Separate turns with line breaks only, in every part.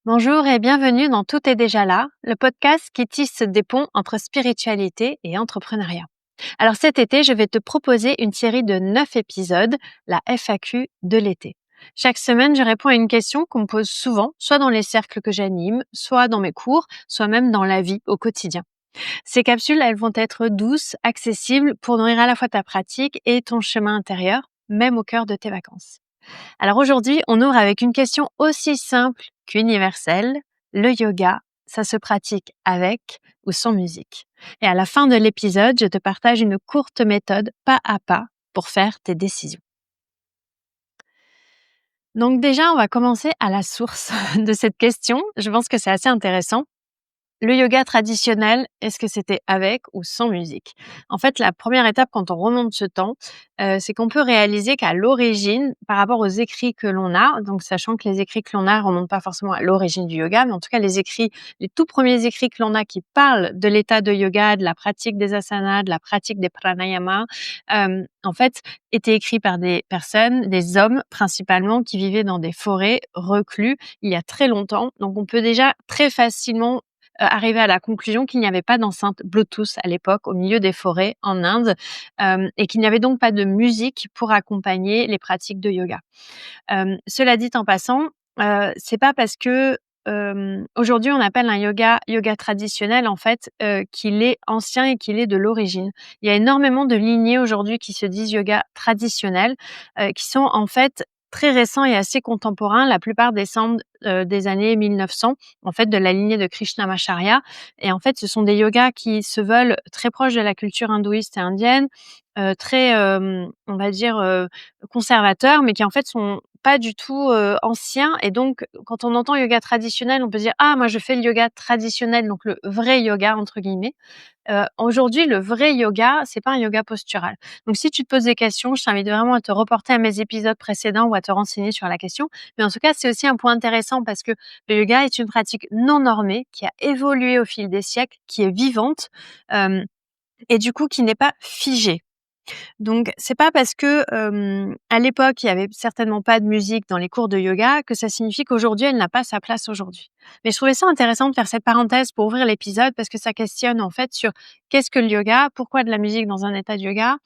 Bonjour et bienvenue dans Tout est déjà là, le podcast qui tisse des ponts entre spiritualité et entrepreneuriat. Alors cet été, je vais te proposer une série de 9 épisodes, la FAQ de l'été. Chaque semaine, je réponds à une question qu'on me pose souvent, soit dans les cercles que j'anime, soit dans mes cours, soit même dans la vie au quotidien. Ces capsules, elles vont être douces, accessibles pour nourrir à la fois ta pratique et ton chemin intérieur, même au cœur de tes vacances. Alors aujourd'hui, on ouvre avec une question aussi simple qu'universelle. Le yoga, ça se pratique avec ou sans musique? Et à la fin de l'épisode, je te partage une courte méthode pas à pas pour faire tes décisions. Donc déjà, on va commencer à la source de cette question. Je pense que c'est assez intéressant. Le yoga traditionnel, est-ce que c'était avec ou sans musique? En fait, la première étape quand on remonte ce temps, c'est qu'on peut réaliser qu'à l'origine, par rapport aux écrits que l'on a, donc sachant que les écrits que l'on a remontent pas forcément à l'origine du yoga, mais en tout cas les tout premiers écrits que l'on a qui parlent de l'état de yoga, de la pratique des asanas, de la pratique des pranayama, en fait, étaient écrits par des personnes, des hommes principalement, qui vivaient dans des forêts reclus il y a très longtemps. Donc on peut déjà très facilement arriver à la conclusion qu'il n'y avait pas d'enceinte Bluetooth à l'époque au milieu des forêts en Inde, et qu'il n'y avait donc pas de musique pour accompagner les pratiques de yoga. Cela dit en passant, c'est pas parce que, aujourd'hui on appelle un yoga traditionnel en fait, qu'il est ancien et qu'il est de l'origine. Il y a énormément de lignées aujourd'hui qui se disent yoga traditionnel, qui sont en fait très récents et assez contemporains. La plupart descendent, des années 1900, en fait de la lignée de Krishnamacharya, et en fait ce sont des yogas qui se veulent très proches de la culture hindouiste et indienne, très, on va dire, conservateurs, mais qui en fait sont pas du tout, anciens. Et donc quand on entend yoga traditionnel, on peut dire: «Ah moi je fais le yoga traditionnel», donc le «vrai yoga» entre guillemets. Aujourd'hui le vrai yoga, c'est pas un yoga postural. Donc si tu te poses des questions, je t'invite vraiment à te reporter à mes épisodes précédents ou à te renseigner sur la question. Mais en tout cas, c'est aussi un point intéressant parce que le yoga est une pratique non normée qui a évolué au fil des siècles, qui est vivante, hem et du coup qui n'est pas figée. Donc c'est pas parce que, à l'époque, il y avait certainement pas de musique dans les cours de yoga que ça signifie qu'aujourd'hui, elle n'a pas sa place aujourd'hui. Mais je trouvais ça intéressant de faire cette parenthèse pour ouvrir l'épisode parce que ça questionne en fait sur qu'est-ce que le yoga? Pourquoi de la musique dans un état de yoga?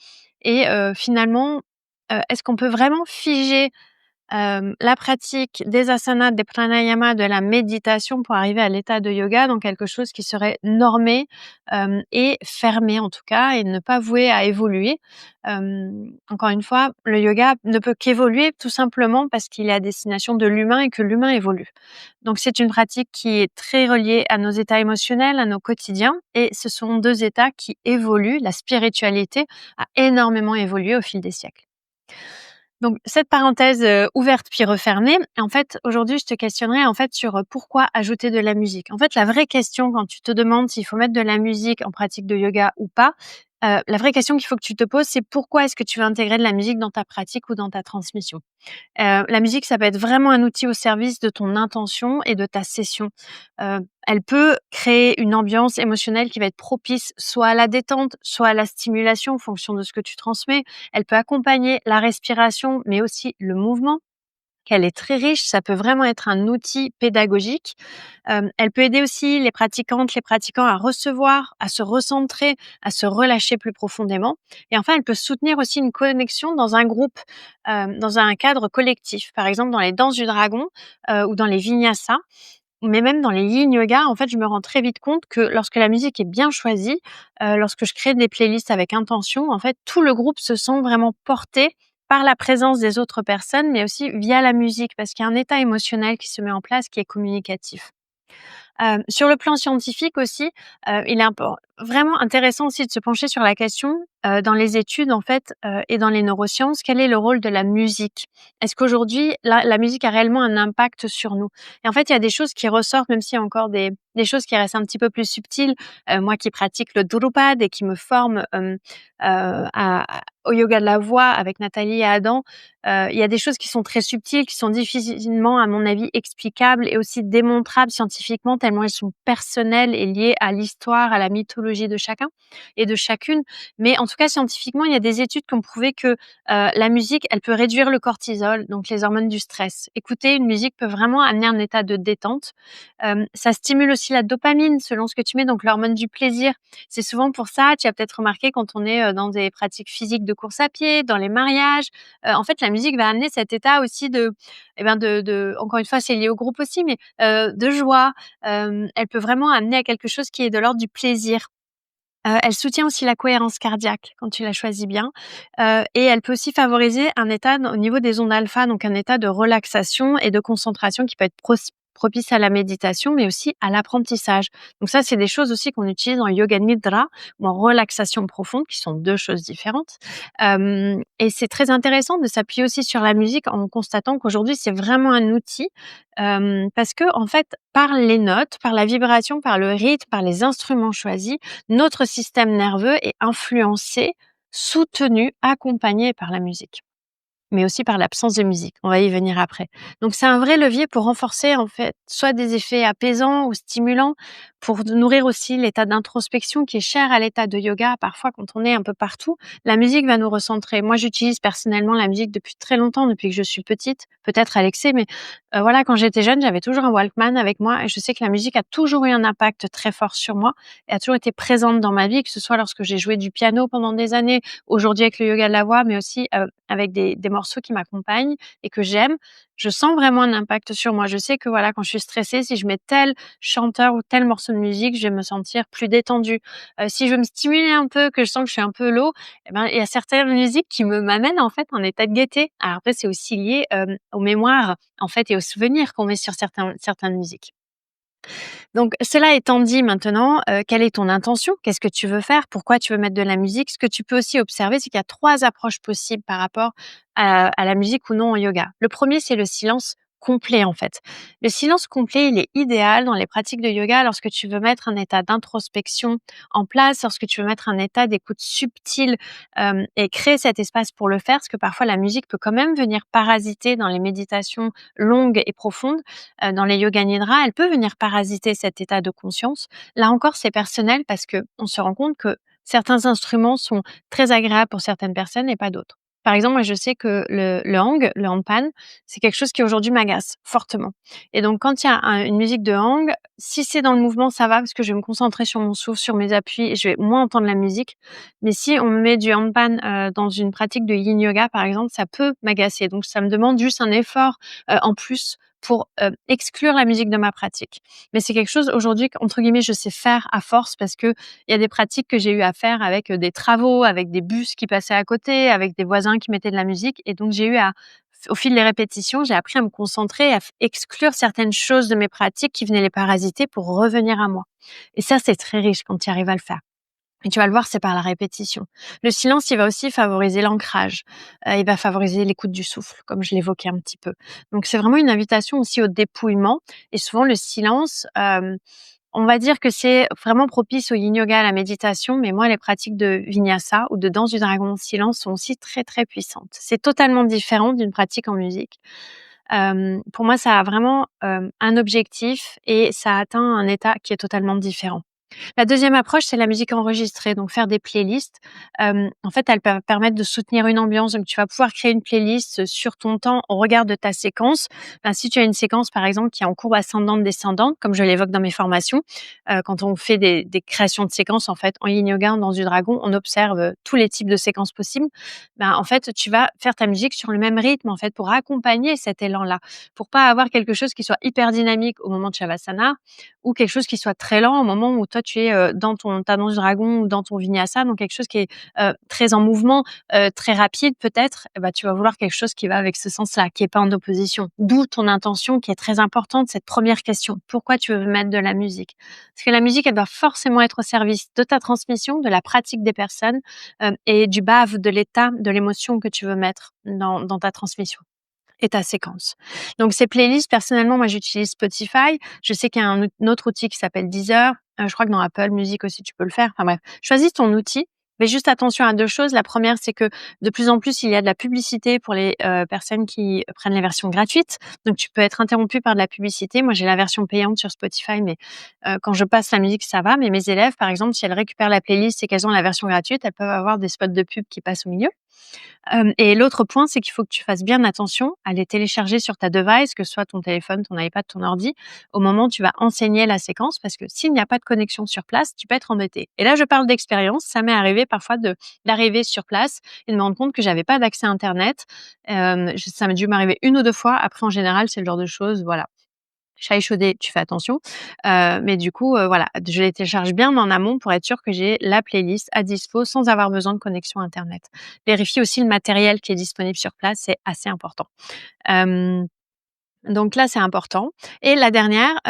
Et finalement, est-ce qu'on peut vraiment figer la pratique des asanas, des pranayamas, de la méditation pour arriver à l'état de yoga dans quelque chose qui serait normé, et fermé en tout cas, et ne pas voué à évoluer. Encore une fois, le yoga ne peut qu'évoluer tout simplement parce qu'il est à destination de l'humain et que l'humain évolue. Donc c'est une pratique qui est très reliée à nos états émotionnels, à nos quotidiens, et ce sont 2 états qui évoluent. La spiritualité a énormément évolué au fil des siècles. Donc cette parenthèse, ouverte puis refermée, en fait, aujourd'hui, je te questionnerai, en fait, sur, pourquoi ajouter de la musique. En fait, la vraie question quand tu te demandes s'il faut mettre de la musique en pratique de yoga ou pas, la vraie question qu'il faut que tu te poses, c'est pourquoi est-ce que tu veux intégrer de la musique dans ta pratique ou dans ta transmission? La musique, ça peut être vraiment un outil au service de ton intention et de ta session. Elle peut créer une ambiance émotionnelle qui va être propice soit à la détente, soit à la stimulation en fonction de ce que tu transmets. Elle peut accompagner la respiration, mais aussi le mouvement, qu'elle est très riche. Ça peut vraiment être un outil pédagogique. Elle peut aider aussi les pratiquantes, les pratiquants à recevoir, à se recentrer, à se relâcher plus profondément. Et enfin, elle peut soutenir aussi une connexion dans un groupe, dans un cadre collectif. Par exemple, dans les danses du dragon, ou dans les vinyasas, mais même dans les yin yoga, en fait, je me rends très vite compte que lorsque la musique est bien choisie, lorsque je crée des playlists avec intention, en fait, tout le groupe se sent vraiment porté par la présence des autres personnes, mais aussi via la musique, parce qu'il y a un état émotionnel qui se met en place, qui est communicatif. Sur le plan scientifique aussi, il est vraiment intéressant aussi de se pencher sur la question, dans les études en fait, et dans les neurosciences, quel est le rôle de la musique? Est-ce qu'aujourd'hui la musique a réellement un impact sur nous? Et en fait, il y a des choses qui ressortent, même s'il y a encore des choses qui restent un petit peu plus subtiles. Moi qui pratique le Drupad et qui me forme, au yoga de la voix avec Nathalie et Adam, il y a des choses qui sont très subtiles, qui sont difficilement, à mon avis, explicables et aussi démontrables scientifiquement tellement elles sont personnelles et liées à l'histoire, à la mythologie psychologie de chacun et de chacune. Mais en tout cas, scientifiquement, il y a des études qui ont prouvé que, la musique, elle peut réduire le cortisol, donc les hormones du stress. Écouter une musique peut vraiment amener un état de détente. Ça stimule aussi la dopamine selon ce que tu mets, donc l'hormone du plaisir. C'est souvent pour ça, tu as peut-être remarqué quand on est, dans des pratiques physiques de course à pied, dans les mariages, en fait, la musique va amener cet état aussi de de encore une fois, c'est lié au groupe aussi, mais de joie. Elle peut vraiment amener à quelque chose qui est de l'ordre du plaisir. Elle soutient aussi la cohérence cardiaque quand tu la choisis bien, et elle peut aussi favoriser un état au niveau des ondes alpha, donc un état de relaxation et de concentration qui peut être propice à la méditation, mais aussi à l'apprentissage. Donc ça, c'est des choses aussi qu'on utilise en yoga nidra ou en relaxation profonde, qui sont 2 choses différentes. Et c'est très intéressant de s'appuyer aussi sur la musique en constatant qu'aujourd'hui, c'est vraiment un outil, parce que en fait, par les notes, par la vibration, par le rythme, par les instruments choisis, notre système nerveux est influencé, soutenu, accompagné par la musique, mais aussi par l'absence de musique. On va y venir après. Donc c'est un vrai levier pour renforcer en fait soit des effets apaisants ou stimulants, pour nourrir aussi l'état d'introspection qui est cher à l'état de yoga. Parfois, quand on est un peu partout, la musique va nous recentrer. Moi, j'utilise personnellement la musique depuis très longtemps, depuis que je suis petite, peut-être à l'excès, mais voilà, quand j'étais jeune, j'avais toujours un Walkman avec moi et je sais que la musique a toujours eu un impact très fort sur moi et a toujours été présente dans ma vie, que ce soit lorsque j'ai joué du piano pendant des années, aujourd'hui avec le yoga de la voix, mais aussi, avec des morceaux qui m'accompagnent et que j'aime. Je sens vraiment un impact sur moi. Je sais que voilà, quand je suis stressée, si je mets tel chanteur ou tel morceau de musique, je vais me sentir plus détendue. Si je veux me stimuler un peu, que je sens que je suis un peu low, et ben, il y a certaines musiques qui m'amènent en fait en état de gaieté. Alors après, c'est aussi lié, aux mémoires en fait et aux souvenirs qu'on met sur certaines musiques. Donc cela étant dit maintenant, quelle est ton intention? Qu'est-ce que tu veux faire? Pourquoi tu veux mettre de la musique? Ce que tu peux aussi observer, c'est qu'il y a 3 approches possibles par rapport à la musique ou non en yoga. Le premier, c'est le silence complet, en fait. Le silence complet, il est idéal dans les pratiques de yoga lorsque tu veux mettre un état d'introspection en place, lorsque tu veux mettre un état d'écoute subtile, et créer cet espace pour le faire, parce que parfois la musique peut quand même venir parasiter dans les méditations longues et profondes. Dans les yoga nidra, elle peut venir parasiter cet état de conscience. Là encore, c'est personnel parce que on se rend compte que certains instruments sont très agréables pour certaines personnes et pas d'autres. Par exemple, moi, je sais que le hang, le handpan, c'est quelque chose qui aujourd'hui m'agace fortement. Et donc, quand il y a une musique de hang, si c'est dans le mouvement, ça va parce que je vais me concentrer sur mon souffle, sur mes appuis et je vais moins entendre la musique. Mais si on me met du handpan dans une pratique de yin yoga, par exemple, ça peut m'agacer. Donc, ça me demande juste un effort en plus pour, exclure la musique de ma pratique. Mais c'est quelque chose aujourd'hui qu'entre guillemets «je sais faire à force» parce qu'il y a des pratiques que j'ai eu à faire avec, des travaux, avec des bus qui passaient à côté, avec des voisins qui mettaient de la musique et donc j'ai eu à au fil des répétitions, j'ai appris à me concentrer, à exclure certaines choses de mes pratiques qui venaient les parasiter pour revenir à moi et ça, c'est très riche quand tu arrives à le faire. Et tu vas le voir, c'est par la répétition. Le silence, il va aussi favoriser l'ancrage, il va favoriser l'écoute du souffle, comme je l'évoquais un petit peu. Donc c'est vraiment une invitation aussi au dépouillement et souvent le silence, on va dire que c'est vraiment propice au yin yoga, à la méditation, mais moi les pratiques de vinyasa ou de danse du dragon en silence sont aussi très, très puissantes. C'est totalement différent d'une pratique en musique. Pour moi, ça a vraiment, un objectif et ça atteint un état qui est totalement différent. La deuxième approche, c'est la musique enregistrée, donc faire des playlists. En fait, elles peuvent permettre de soutenir une ambiance, donc tu vas pouvoir créer une playlist sur ton temps au regard de ta séquence. Si tu as une séquence, par exemple, qui est en courbe ascendante-descendante, comme je l'évoque dans mes formations, quand on fait des créations de séquences, en fait, en yin yoga, dans du dragon, on observe, tous les types de séquences possibles. En fait, tu vas faire ta musique sur le même rythme, en fait, pour accompagner cet élan-là, pour pas avoir quelque chose qui soit hyper dynamique au moment de Shavasana ou quelque chose qui soit très lent au moment où toi tu es, dans ta danse du dragon ou dans ton vinyasa, donc quelque chose qui est, très en mouvement, très rapide peut-être, et bah, tu vas vouloir quelque chose qui va avec ce sens-là, qui est pas en opposition. D'où ton intention qui est très importante, cette première question. Pourquoi tu veux mettre de la musique? Parce que la musique, elle doit forcément être au service de ta transmission, de la pratique des personnes, et du bave, de l'état, de l'émotion que tu veux mettre dans ta transmission et ta séquence. Donc ces playlists, personnellement, moi j'utilise Spotify. Je sais qu'il y a un autre outil qui s'appelle Deezer. Je crois que dans Apple Music aussi tu peux le faire. Enfin bref, choisis ton outil Mais juste attention à 2 choses. La première, c'est que de plus en plus, il y a de la publicité pour les, personnes qui prennent les versions gratuites. Donc tu peux être interrompu par de la publicité. Moi, j'ai la version payante sur Spotify, mais quand je passe la musique, ça va. Mais mes élèves, par exemple, si elles récupèrent la playlist et qu'elles ont la version gratuite, elles peuvent avoir des spots de pub qui passent au milieu. Et l'autre point, c'est qu'il faut que tu fasses bien attention à les télécharger sur ta device, que ce soit ton téléphone, ton iPad, ton ordi, au moment où tu vas enseigner la séquence, parce que s'il n'y a pas de connexion sur place, tu peux être embêté. Et là, je parle d'expérience. Ça m'est arrivé parfois d'arriver sur place et de me rendre compte que j'avais pas d'accès internet. Ça m'a dû m'arriver 1 ou 2 fois. Après, en général, c'est le genre de choses, voilà, chat échaudé, tu fais attention. Mais du coup, voilà, je les télécharge bien en amont pour être sûre que j'ai la playlist à dispo sans avoir besoin de connexion internet. Vérifie aussi le matériel qui est disponible sur place, c'est assez important. Hem Donc là, c'est important. Et la dernière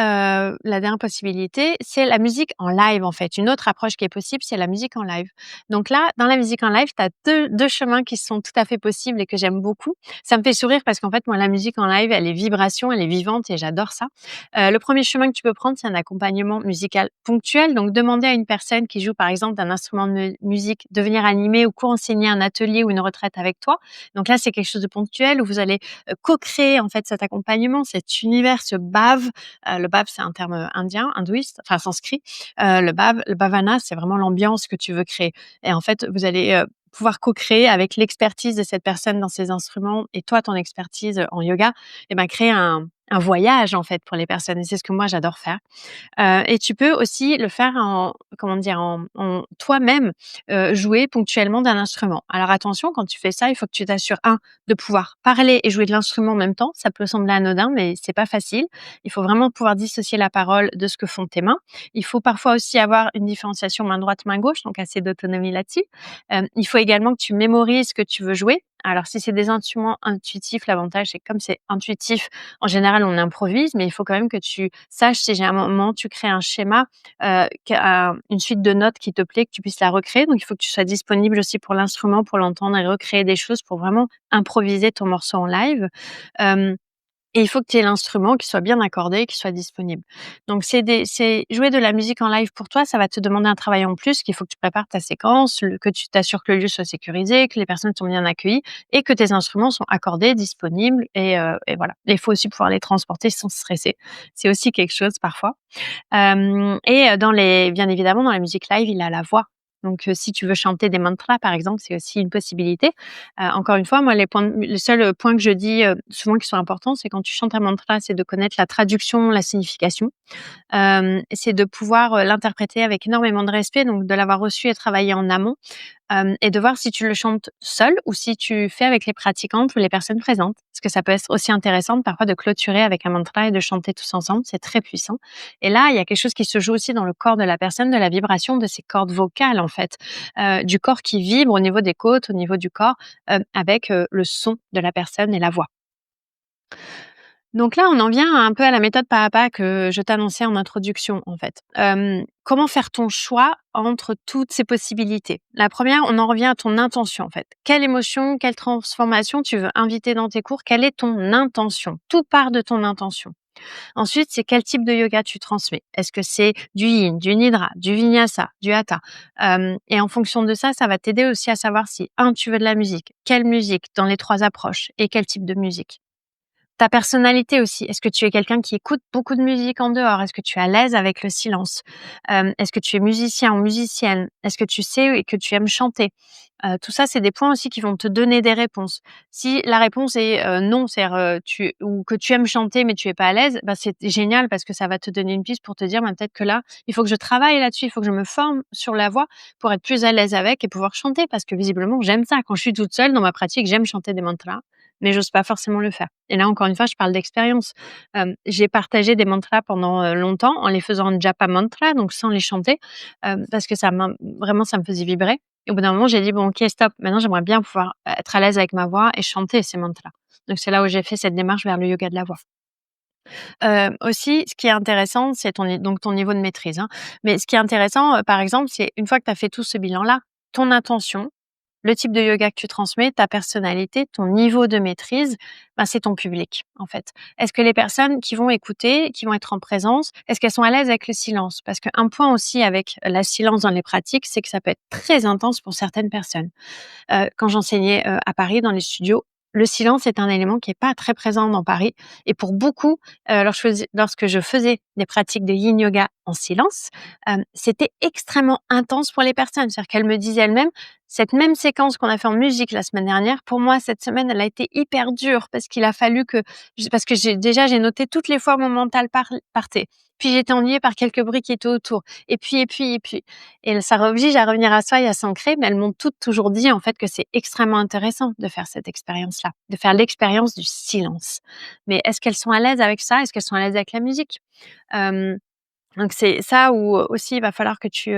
possibilité, c'est la musique en live, en fait. Une autre approche qui est possible, c'est la musique en live. Donc là, dans la musique en live, tu as deux chemins qui sont tout à fait possibles et que j'aime beaucoup. Ça me fait sourire parce qu'en fait, moi, la musique en live, elle est vibration, elle est vivante et j'adore ça. Le premier chemin que tu peux prendre, c'est un accompagnement musical ponctuel. Donc demander à une personne qui joue, par exemple, d'un instrument de musique de venir animer ou co-enseigner un atelier ou une retraite avec toi. Donc là, c'est quelque chose de ponctuel où vous allez co-créer en fait cet accompagnement, cet univers, ce bhave. Le bhave, c'est un terme indien, hindouiste, enfin sanskrit. Le bhavana, c'est vraiment l'ambiance que tu veux créer. Et en fait, vous allez pouvoir co-créer avec l'expertise de cette personne dans ses instruments et toi, ton expertise en yoga, et ben créer un voyage en fait pour les personnes. Et c'est ce que moi j'adore faire. Et tu peux aussi le faire en comment dire? En toi-même, jouer ponctuellement d'un instrument. Alors attention, quand tu fais ça, il faut que tu t'assures, de pouvoir parler et jouer de l'instrument en même temps. Ça peut sembler anodin, mais c'est pas facile. Il faut vraiment pouvoir dissocier la parole de ce que font tes mains. Il faut parfois aussi avoir une différenciation main droite, main gauche, donc assez d'autonomie là-dessus. Il faut également que tu mémorises ce que tu veux jouer. Alors si c'est des instruments intuitifs, l'avantage, c'est que comme c'est intuitif, en général, on improvise, mais il faut quand même que tu saches si j'ai un moment, tu crées un schéma, une suite de notes qui te plaît, que tu puisses la recréer. Donc il faut que tu sois disponible aussi pour l'instrument, pour l'entendre et recréer des choses pour vraiment improviser ton morceau en live. Hem Et il faut que tu aies l'instrument qui soit bien accordé, qui soit disponible. Donc c'est jouer de la musique en live pour toi, ça va te demander un travail en plus, qu'il faut que tu prépares ta séquence, que tu t'assures que le lieu soit sécurisé, que les personnes sont bien accueillies et que tes instruments sont accordés, disponibles et voilà. Et il faut aussi pouvoir les transporter sans stresser. C'est aussi quelque chose parfois. Bien évidemment, dans la musique live, il a la voix. Donc, si tu veux chanter des mantras, par exemple, c'est aussi une possibilité. Encore une fois, moi, les seuls points que je dis, souvent qui sont importants, c'est quand tu chantes un mantra, c'est de connaître la traduction, la signification. C'est de pouvoir, l'interpréter avec énormément de respect, donc de l'avoir reçu et travaillé en amont. Et de voir si tu le chantes seul ou si tu fais avec les pratiquantes ou les personnes présentes. Parce que ça peut être aussi intéressant parfois de clôturer avec un mantra et de chanter tous ensemble, c'est très puissant. Et là, il y a quelque chose qui se joue aussi dans le corps de la personne, de la vibration de ses cordes vocales en fait, du corps qui vibre au niveau des côtes, au niveau du corps, avec, le son de la personne et la voix. Donc là, on en vient un peu à la méthode pas à pas que je t'annonçais en introduction, en fait. Comment faire ton choix entre toutes ces possibilités? La première, on en revient à ton intention, en fait. Quelle émotion, quelle transformation tu veux inviter dans tes cours? Quelle est ton intention? Tout part de ton intention. Ensuite, c'est quel type de yoga tu transmets? Est-ce que c'est du yin, du nidra, du vinyasa, du hatha? Et en fonction de ça, ça va t'aider aussi à savoir si, tu veux de la musique, quelle musique dans les 3 approches et quel type de musique? Ta personnalité aussi. Est-ce que tu es quelqu'un qui écoute beaucoup de musique en dehors? Est-ce que tu es à l'aise avec le silence? Est-ce que tu es musicien ou musicienne? Est-ce que tu sais et que tu aimes chanter? Tout ça, c'est des points aussi qui vont te donner des réponses. Si la réponse est, non, c'est-à-dire, ou que tu aimes chanter mais tu es pas à l'aise, bah, c'est génial parce que ça va te donner une piste pour te dire: «Bah, peut-être que là, il faut que je travaille là-dessus, il faut que je me forme sur la voix pour être plus à l'aise avec et pouvoir chanter» parce que visiblement j'aime ça. Quand je suis toute seule dans ma pratique, j'aime chanter des mantras mais j'ose pas forcément le faire. Et là, encore une fois, je parle d'expérience. J'ai partagé des mantras pendant, longtemps en les faisant en japa mantra, donc sans les chanter, parce que ça me faisait vibrer. Et au bout d'un moment, j'ai dit: «Bon OK, stop, maintenant j'aimerais bien pouvoir être à l'aise avec ma voix et chanter ces mantras». Donc c'est là où j'ai fait cette démarche vers le yoga de la voix. Aussi, ce qui est intéressant, c'est ton niveau de maîtrise, hein. Mais ce qui est intéressant, par exemple, c'est une fois que tu as fait tout ce bilan-là, ton intention. le type de yoga que tu transmets, ta personnalité, ton niveau de maîtrise, c'est ton public, en fait. Est-ce que les personnes qui vont écouter, qui vont être en présence, est-ce qu'elles sont à l'aise avec le silence? Parce qu'un point aussi avec la silence dans les pratiques, c'est que ça peut être très intense pour certaines personnes. Quand j'enseignais, à Paris dans les studios, le silence est un élément qui est pas très présent dans Paris et pour beaucoup, lorsque je faisais des pratiques de yin yoga en silence, c'était extrêmement intense pour les personnes. C'est-à-dire qu'elles me disaient elles-mêmes: «Cette même séquence qu'on a fait en musique la semaine dernière, pour moi cette semaine, elle a été hyper dure parce qu'il a fallu que parce que j'ai noté toutes les fois où mon mental partait. Puis j'étais ennuyée par quelques bruits qui étaient autour et puis. Et ça oblige à revenir à soi et à s'ancrer, mais elles m'ont toutes toujours dit, en fait, que c'est extrêmement intéressant de faire cette expérience-là, de faire l'expérience du silence. Mais est-ce qu'elles sont à l'aise avec ça? Est-ce qu'elles sont à l'aise avec la musique? Hem, donc c'est ça où, aussi il va falloir que tu,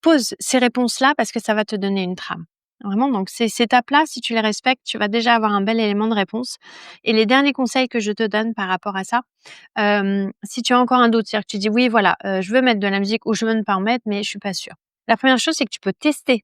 poses ces réponses-là parce que ça va te donner une trame. Vraiment, donc ces étapes-là, si tu les respectes, tu vas déjà avoir un bel élément de réponse et les derniers conseils que je te donne par rapport à ça, si tu as encore un doute, c'est-à-dire que tu dis: «Oui, voilà, je veux mettre de la musique ou je veux ne pas en mettre, mais je suis pas sûre». La première chose, c'est que tu peux tester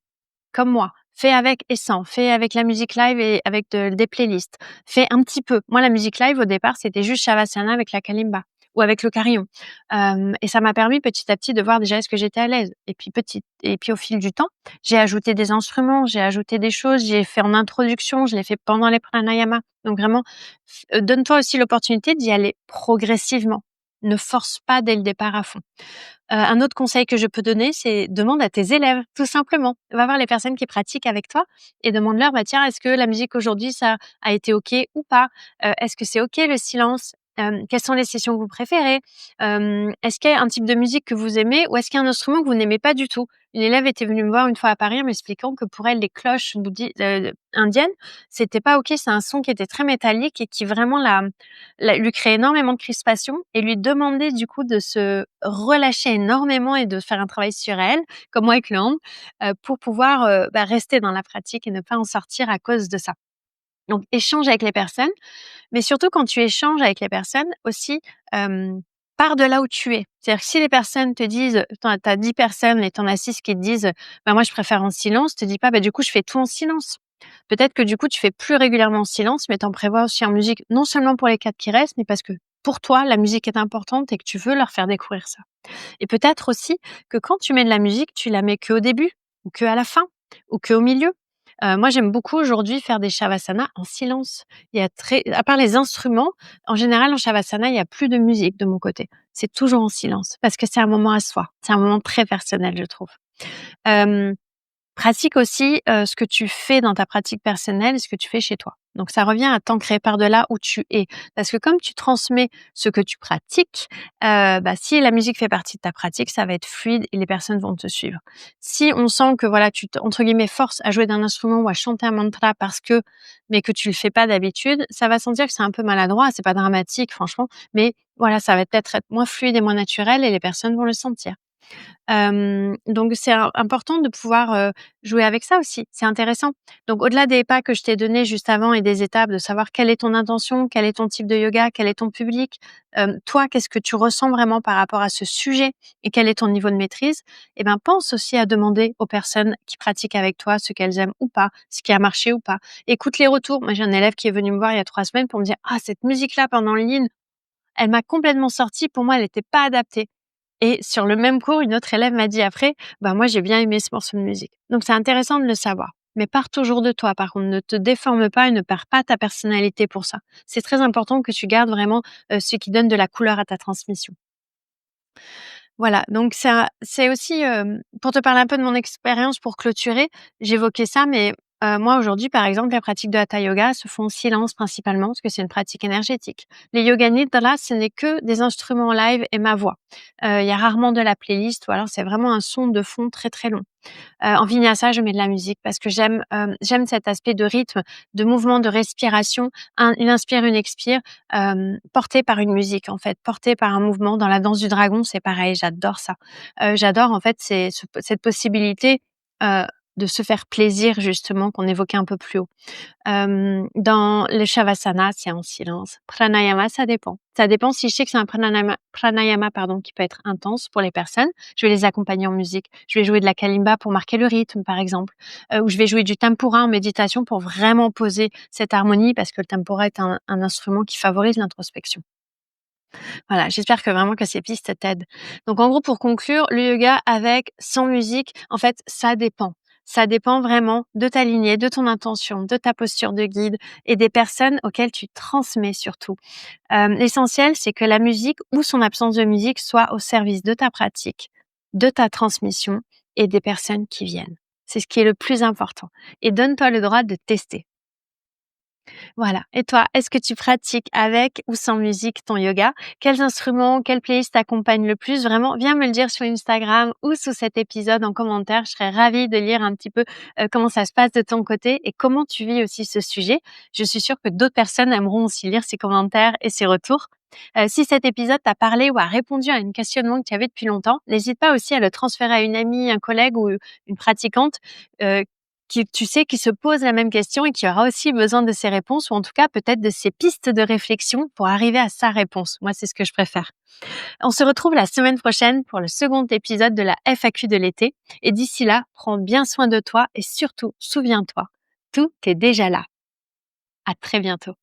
comme moi. Fais avec et sans, fais avec la musique live et avec des playlists. Fais un petit peu. Moi, la musique live, au départ, c'était juste Shavasana avec la kalimba ou avec le carillon. Et ça m'a permis petit à petit de voir déjà est-ce que j'étais à l'aise. Et puis au fil du temps, j'ai ajouté des instruments, j'ai ajouté des choses, j'ai fait en introduction, je l'ai fait pendant les pranayama. Donc vraiment, donne-toi aussi l'opportunité d'y aller progressivement. Ne force pas dès le départ à fond. Un autre conseil que je peux donner, c'est demande à tes élèves, tout simplement. Va voir les personnes qui pratiquent avec toi et demande-leur: «Bah, tiens, est-ce que la musique aujourd'hui, ça a été OK ou pas? Est-ce que c'est OK le silence? Quelles sont les sessions que vous préférez? Est-ce qu'il y a un type de musique que vous aimez ou est-ce qu'il y a un instrument que vous n'aimez pas du tout?» Une élève était venue me voir une fois à Paris en m'expliquant que pour elle, les cloches indiennes, c'était pas OK. C'est un son qui était très métallique et qui vraiment lui créait énormément de crispation et lui demandait du coup de se relâcher énormément et de faire un travail sur elle, comme moi avec le hand, pour pouvoir, rester dans la pratique et ne pas en sortir à cause de ça. Donc échange avec les personnes, mais surtout quand tu échanges avec les personnes aussi, pars de là où tu es. C'est-à-dire que si les personnes te disent tu as 10 personnes et tu en as 6 qui te disent: «Bah, moi je préfère en silence», te dis pas: «Bah, du coup je fais tout en silence». Peut-être que du coup tu fais plus régulièrement en silence, mais tu en prévois aussi en musique, non seulement pour les 4 qui restent, mais parce que pour toi la musique est importante et que tu veux leur faire découvrir ça. Et peut-être aussi que quand tu mets de la musique, tu la mets qu'au début ou qu'à la fin ou qu'au milieu. Moi, j'aime beaucoup aujourd'hui faire des shavasana en silence. Il y a très à part les instruments, en général, en shavasana, il y a plus de musique de mon côté. C'est toujours en silence parce que c'est un moment à soi. C'est un moment très personnel, je trouve. Hem Pratique aussi, ce que tu fais dans ta pratique personnelle et ce que tu fais chez toi. Donc ça revient à t'ancrer par-delà où tu es. Parce que comme tu transmets ce que tu pratiques, si la musique fait partie de ta pratique, ça va être fluide et les personnes vont te suivre. Si on sent que voilà, tu te entre guillemets «forces» à jouer d'un instrument ou à chanter un mantra mais que tu le fais pas d'habitude, ça va sentir que c'est un peu maladroit. C'est pas dramatique franchement, mais voilà, ça va peut-être être moins fluide et moins naturel et les personnes vont le sentir. Donc c'est important de pouvoir, jouer avec ça aussi, c'est intéressant. Donc au-delà des pas que je t'ai donnés juste avant et des étapes, de savoir quelle est ton intention, quel est ton type de yoga, quel est ton public, toi, qu'est-ce que tu ressens vraiment par rapport à ce sujet et quel est ton niveau de maîtrise? Et ben, pense aussi à demander aux personnes qui pratiquent avec toi ce qu'elles aiment ou pas, ce qui a marché ou pas. Écoute les retours. Moi, j'ai un élève qui est venu me voir il y a 3 semaines pour me dire: «Ah cette musique-là pendant le Lean, elle m'a complètement sortie, pour moi elle était pas adaptée». Et sur le même cours, une autre élève m'a dit après: «Bah, moi, j'ai bien aimé ce morceau de musique». Donc c'est intéressant de le savoir. Mais pars toujours de toi, par contre, ne te déforme pas et ne perds pas ta personnalité pour ça. C'est très important que tu gardes vraiment, ce qui donne de la couleur à ta transmission. Voilà, donc c'est aussi, pour te parler un peu de mon expérience pour clôturer, j'évoquais ça, mais moi aujourd'hui, par exemple, les pratiques de hatha yoga se font en silence principalement parce que c'est une pratique énergétique. Les yoga nidra, ce n'est que des instruments live et ma voix. Il y a rarement de la playlist ou alors c'est vraiment un son de fond très, très long. En vinyasa, je mets de la musique parce que j'aime cet aspect de rythme, de mouvement, de respiration, une inspire, une expire, porté par une musique, en fait, porté par un mouvement. Dans la danse du dragon, c'est pareil, j'adore ça. J'adore, en fait, cette possibilité, heu, de se faire plaisir justement qu'on évoquait un peu plus haut. Dans le Shavasana, c'est en silence. Pranayama, ça dépend. Ça dépend si je sais que c'est un pranayama pardon, qui peut être intense pour les personnes, je vais les accompagner en musique. Je vais jouer de la kalimba pour marquer le rythme, par exemple, ou je vais jouer du tempura en méditation pour vraiment poser cette harmonie parce que le tempura est un instrument qui favorise l'introspection. Voilà, j'espère que vraiment que ces pistes t'aident. Donc en gros, pour conclure, le yoga avec, sans musique, en fait, ça dépend. Ça dépend vraiment de ta lignée, de ton intention, de ta posture de guide et des personnes auxquelles tu transmets surtout. L'essentiel, c'est que la musique ou son absence de musique soit au service de ta pratique, de ta transmission et des personnes qui viennent. C'est ce qui est le plus important. Et donne-toi le droit de tester. Voilà. Et toi, est-ce que tu pratiques avec ou sans musique ton yoga? Quels instruments, quelle playlist t'accompagne le plus? Vraiment, viens me le dire sur Instagram ou sous cet épisode en commentaire. Je serais ravie de lire un petit peu comment ça se passe de ton côté et comment tu vis aussi ce sujet. Je suis sûre que d'autres personnes aimeront aussi lire ces commentaires et ces retours. Si cet épisode t'a parlé ou a répondu à un questionnement que tu avais depuis longtemps, n'hésite pas aussi à le transférer à une amie, un collègue ou une pratiquante euh, qui, tu sais, qui se pose la même question et qui aura aussi besoin de ces réponses ou en tout cas peut-être de ces pistes de réflexion pour arriver à sa réponse. Moi, c'est ce que je préfère. On se retrouve la semaine prochaine pour le second épisode de la FAQ de l'été. Et d'ici là, prends bien soin de toi et surtout, souviens-toi, tout est déjà là. À très bientôt.